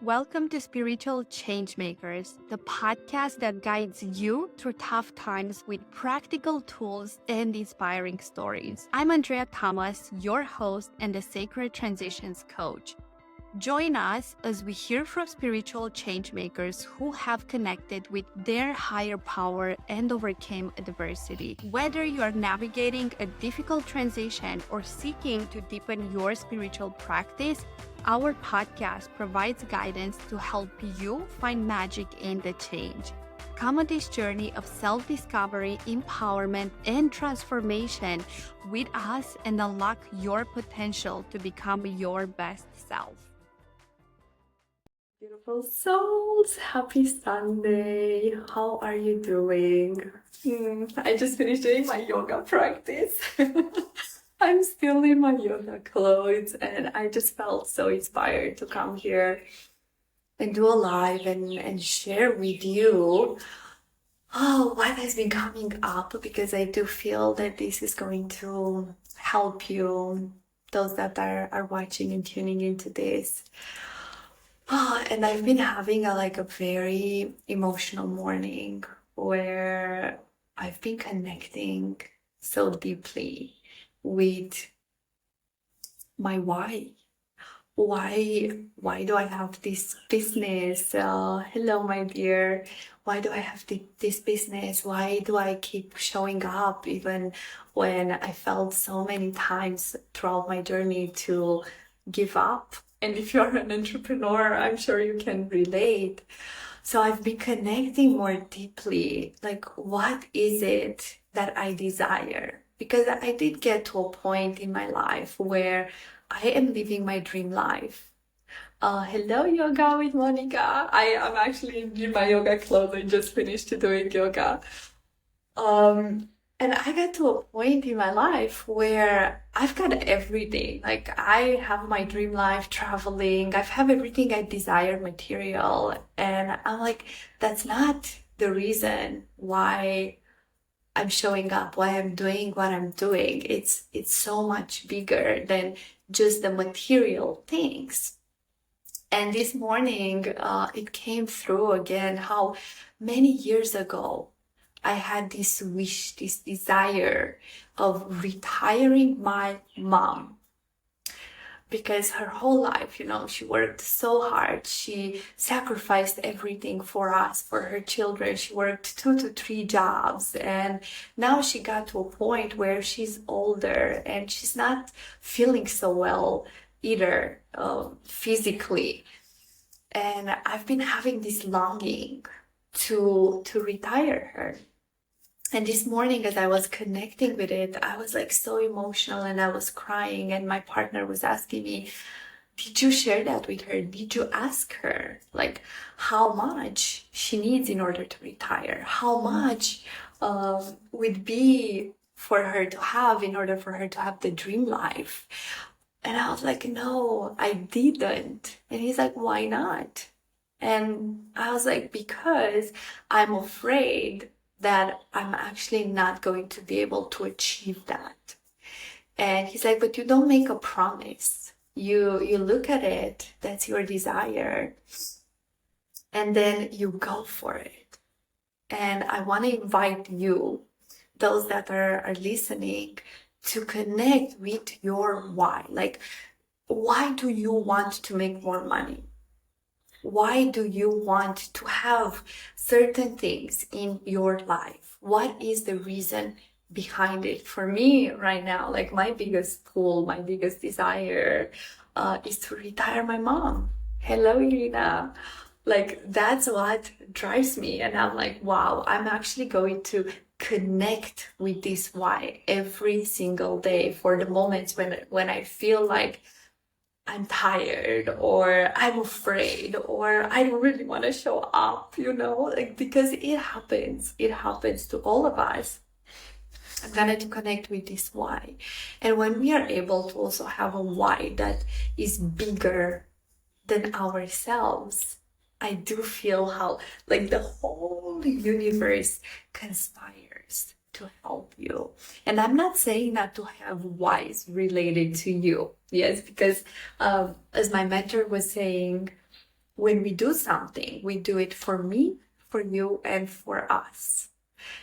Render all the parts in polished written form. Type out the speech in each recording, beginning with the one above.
Welcome to Spiritual Changemakers, the podcast that guides you through tough times with practical tools and inspiring stories. I'm Andrea Thomas, your host and the Sacred Transitions Coach. Join us as we hear from spiritual changemakers who have connected with their higher power and overcame adversity. Whether you are navigating a difficult transition or seeking to deepen your spiritual practice, our podcast provides guidance to help you find magic in the change. Come on this journey of self-discovery, empowerment, and transformation with us and unlock your potential to become your best self. Beautiful souls, happy Sunday. How are you doing? I just finished doing my yoga practice. I'm still in my yoga clothes and I just felt so inspired to come here and do a live and share with you what has been coming up, because I do feel that this is going to help you, those that are watching and tuning into this. And I've been having a very emotional morning where I've been connecting so deeply with my why. Why do I have this business? Hello, my dear. Why do I have this business? Why do I keep showing up even when I felt so many times throughout my journey to give up? And if you're an entrepreneur, I'm sure you can relate. So I've been connecting more deeply. Like, what is it that I desire? Because I did get to a point in my life where I am living my dream life. Hello, yoga with Monica. I am actually in my yoga clothes. I just finished doing yoga. And I got to a point in my life where I've got everything. Like, I have my dream life, traveling. I have everything I desire, material. And I'm like, that's not the reason why I'm showing up, why I'm doing what I'm doing. It's so much bigger than just the material things. And this morning, it came through again how many years ago I had this wish, this desire of retiring my mom, because her whole life, she worked so hard. She sacrificed everything for us, for her children. She worked 2 to 3 jobs, and now she got to a point where she's older and she's not feeling so well either, physically. And I've been having this longing to retire her. And this morning, as I was connecting with it, I was so emotional and I was crying, and my partner was asking me, did you share that with her? Did you ask her how much she needs in order to retire? How much would be for her to have in order for her to have the dream life? And I was like, no, I didn't. And he's like, why not? And I was like, because I'm afraid that I'm actually not going to be able to achieve that. And he's like, but you don't make a promise. You look at it, that's your desire, and then you go for it. And I want to invite you, those that are listening, to connect with your why. Why do you want to make more money? Why do you want to have certain things in your life? What is the reason behind it? For me right now, my biggest goal, my biggest desire is to retire my mom. Hello, Irina. That's what drives me. And I'm like, wow, I'm actually going to connect with this why every single day for the moments when I feel like I'm tired or I'm afraid or I don't really want to show up, because it happens to all of us. I'm gonna to connect with this why. And when we are able to also have a why that is bigger than ourselves, I do feel how the whole universe conspires to help you. And I'm not saying that to have whys related to you. Yes, because as my mentor was saying, when we do something, we do it for me, for you, and for us.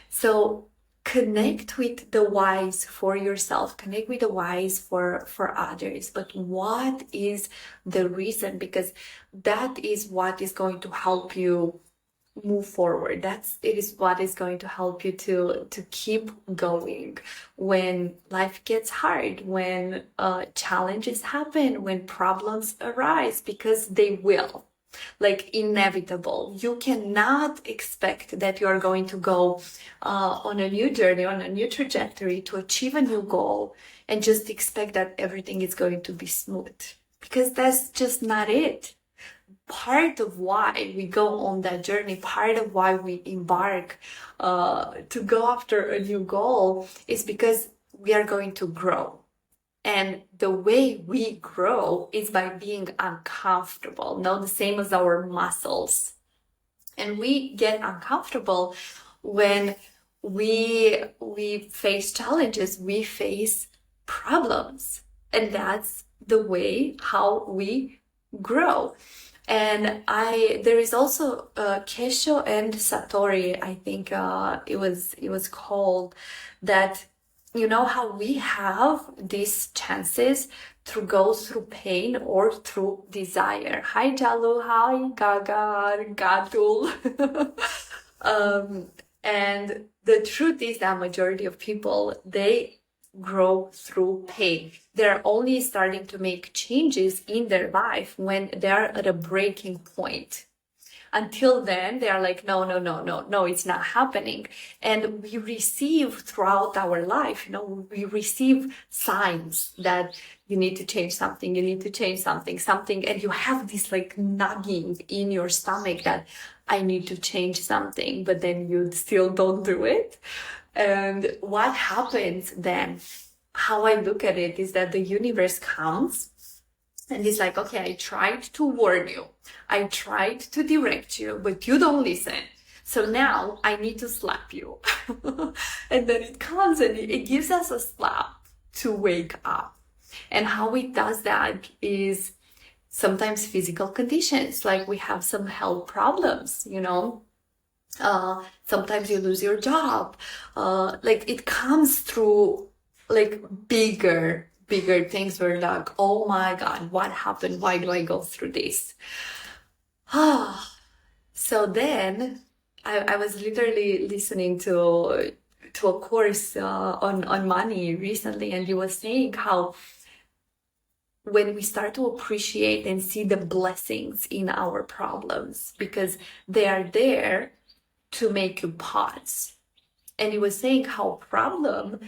So connect with the whys for yourself, connect with the whys for others. But what is the reason? Because that is what is going to help you move forward. It is what is going to help you to keep going when life gets hard, when challenges happen, when problems arise, because they will, like, inevitable. You cannot expect that you are going to go on a new journey, on a new trajectory to achieve a new goal and just expect that everything is going to be smooth, because that's just not it. Part of why we go on that journey, part of why we embark to go after a new goal, is because we are going to grow. And the way we grow is by being uncomfortable, not the same as our muscles. And we get uncomfortable when we face challenges, we face problems. And that's the way how we grow. And there is also Kesho and Satori, I think it was called, that, you know, how we have these chances to go through pain or through desire. Hi Jalu, hi Gaga, Gatul. And the truth is that majority of people, they grow through pain. They're only starting to make changes in their life when they're at a breaking point. Until then, they are like, no, it's not happening. And we receive throughout our life, you know, we receive signs that you need to change something, and you have this like nagging in your stomach that I need to change something, but then you still don't do it. And what happens then, how I look at it, is that the universe comes and it's like, okay, I tried to warn you. I tried to direct you, but you don't listen. So now I need to slap you. And then it comes and it gives us a slap to wake up. And how it does that is sometimes physical conditions, like we have some health problems, you know. Sometimes you lose your job. Like it comes through like bigger things where like, oh my God, what happened? Why do I go through this? So then I was literally listening to a course on money recently, and he was saying how when we start to appreciate and see the blessings in our problems, because they are there to make you pause. And he was saying how problem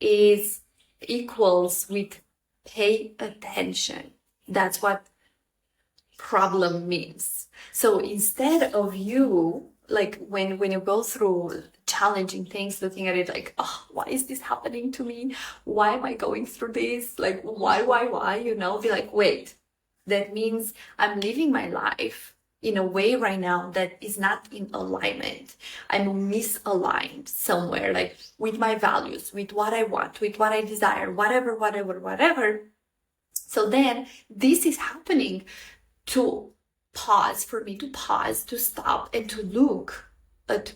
is equals with pay attention. That's what problem means. So instead of you, like when you go through challenging things, looking at it like, oh, why is this happening to me? Why am I going through this? Like, why? You know, be like, wait, that means I'm living my life in a way right now that is not in alignment. I'm misaligned somewhere, like with my values, with what I want, with what I desire, whatever. So then this is happening to pause, for me to pause, to stop and to look at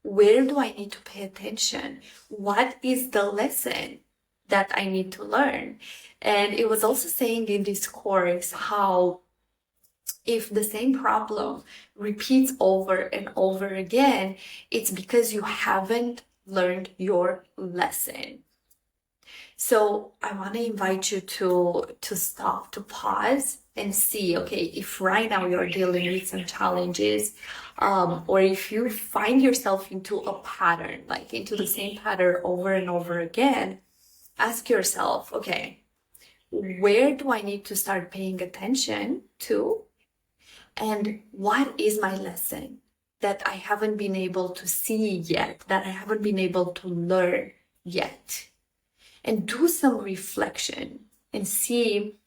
where do I need to pay attention? What is the lesson that I need to learn? And it was also saying in this course how if the same problem repeats over and over again, it's because you haven't learned your lesson. So I want to invite you to stop, to pause and see, okay, if right now you're dealing with some challenges, or if you find yourself into a pattern, like into the same pattern over and over again, ask yourself, okay, where do I need to start paying attention to? And what is my lesson that I haven't been able to see yet, that I haven't been able to learn yet? And do some reflection and see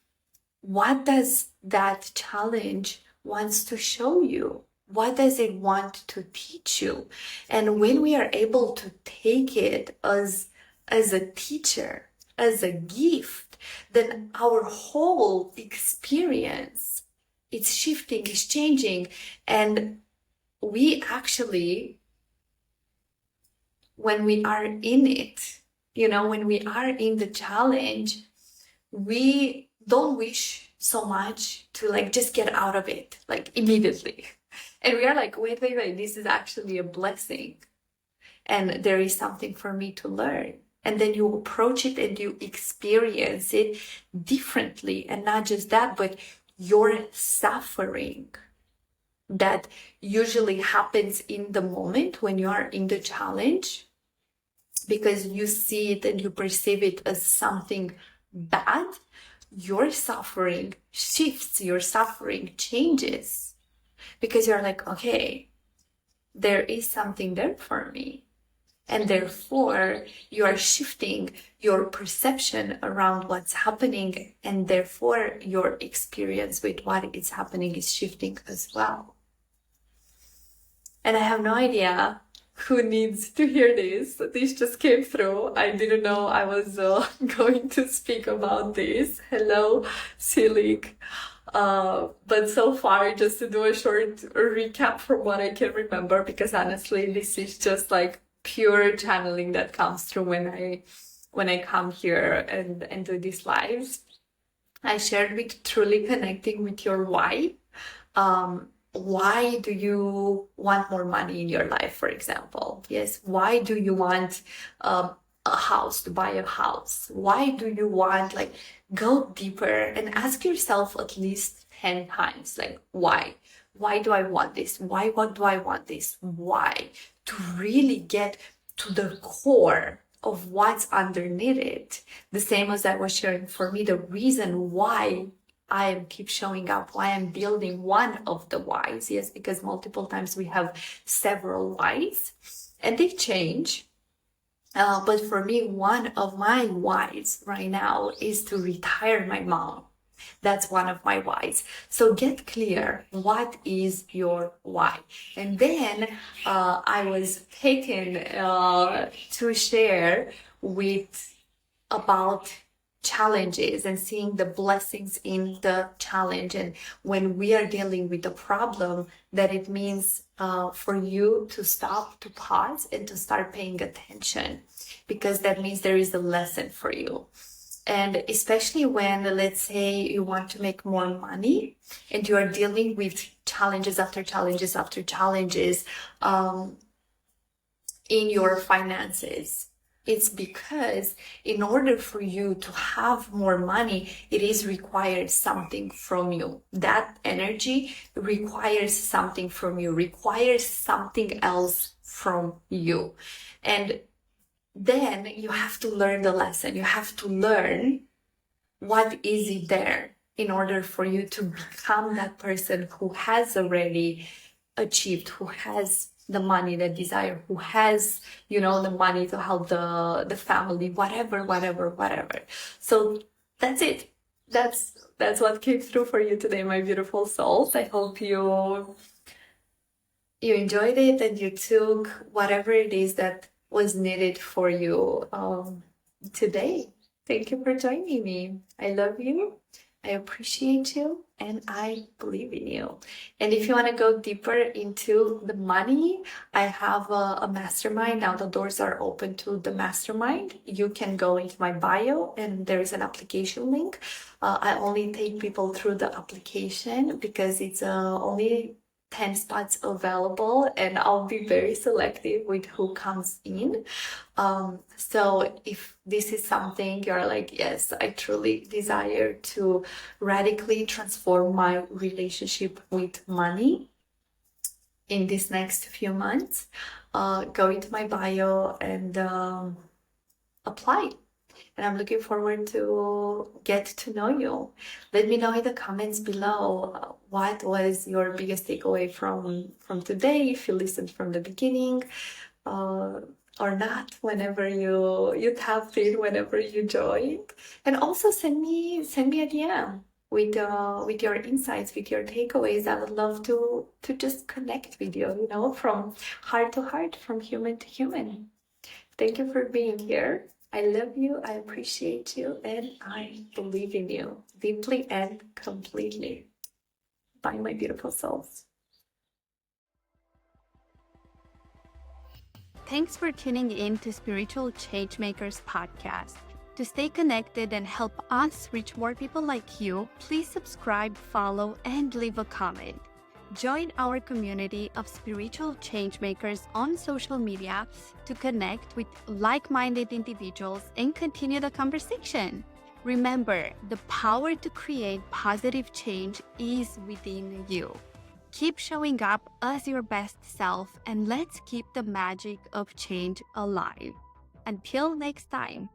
what does that challenge wants to show you? What does it want to teach you? And when we are able to take it as a teacher, as a gift, then our whole experience it's shifting, it's changing. And we actually, when we are in it, when we are in the challenge, we don't wish so much to like just get out of it like immediately. And we are like, wait, this is actually a blessing. And there is something for me to learn. And then you approach it and you experience it differently. And not just that, but your suffering that usually happens in the moment when you are in the challenge, because you see it and you perceive it as something bad, your suffering shifts, your suffering changes, because you're like, okay, there is something there for me. And therefore, you are shifting your perception around what's happening, and therefore your experience with what is happening is shifting as well. And I have no idea who needs to hear this. This just came through. I didn't know I was going to speak about this. Hello, Silik. But so far, just to do a short recap from what I can remember, because honestly, this is just like pure channeling that comes through when I come here and do these lives. I shared with truly connecting with your why. Why do you want more money in your life, for example? Yes. Why do you want a house, to buy a house? Why do you want, like, go deeper and ask yourself at least 10 times, like, why? Why do I want this? What do I want this? Why? To really get to the core of what's underneath it. The same as I was sharing for me, the reason why I keep showing up, why I'm building one of the whys. Yes, because multiple times we have several whys and they change. But for me, one of my whys right now is to retire my mom. That's one of my whys. So get clear, what is your why? And then I was taken to share about challenges and seeing the blessings in the challenge. And when we are dealing with a problem, that it means for you to stop, to pause, and to start paying attention, because that means there is a lesson for you. And especially when, let's say, you want to make more money and you are dealing with challenges after challenges after challenges in your finances. It's because in order for you to have more money, it is required something from you. That energy requires something from you, requires something else from you. And then you have to learn the lesson. You have to learn what is it there in order for you to become that person who has already achieved, who has the money, the desire, who has, the money to help the family, whatever. So that's it. That's what came through for you today, my beautiful souls. I hope you enjoyed it and you took whatever it is that was needed for you today. Thank you for joining me. I love you. I appreciate you, and I believe in you. And if you want to go deeper into the money, I have a mastermind. Now the doors are open to the mastermind. You can go into my bio and there is an application link. I only take people through the application because it's only 10 spots available, and I'll be very selective with who comes in. So if this is something you're like, yes, I truly desire to radically transform my relationship with money in these next few months, go into my bio and apply. And I'm looking forward to get to know you. Let me know in the comments below what was your biggest takeaway from today, if you listened from the beginning or not, whenever you tapped in, whenever you joined. And also send me a DM with your insights, with your takeaways. I would love to just connect with you, from heart to heart, from human to human. Thank you for being here. I love you, I appreciate you, and I believe in you deeply and completely. find my beautiful souls. Thanks for tuning in to Spiritual Changemakers podcast. To stay connected and help us reach more people like you, please subscribe, follow, and leave a comment. Join our community of spiritual changemakers on social media to connect with like-minded individuals and continue the conversation. Remember, the power to create positive change is within you. Keep showing up as your best self, and let's keep the magic of change alive. Until next time.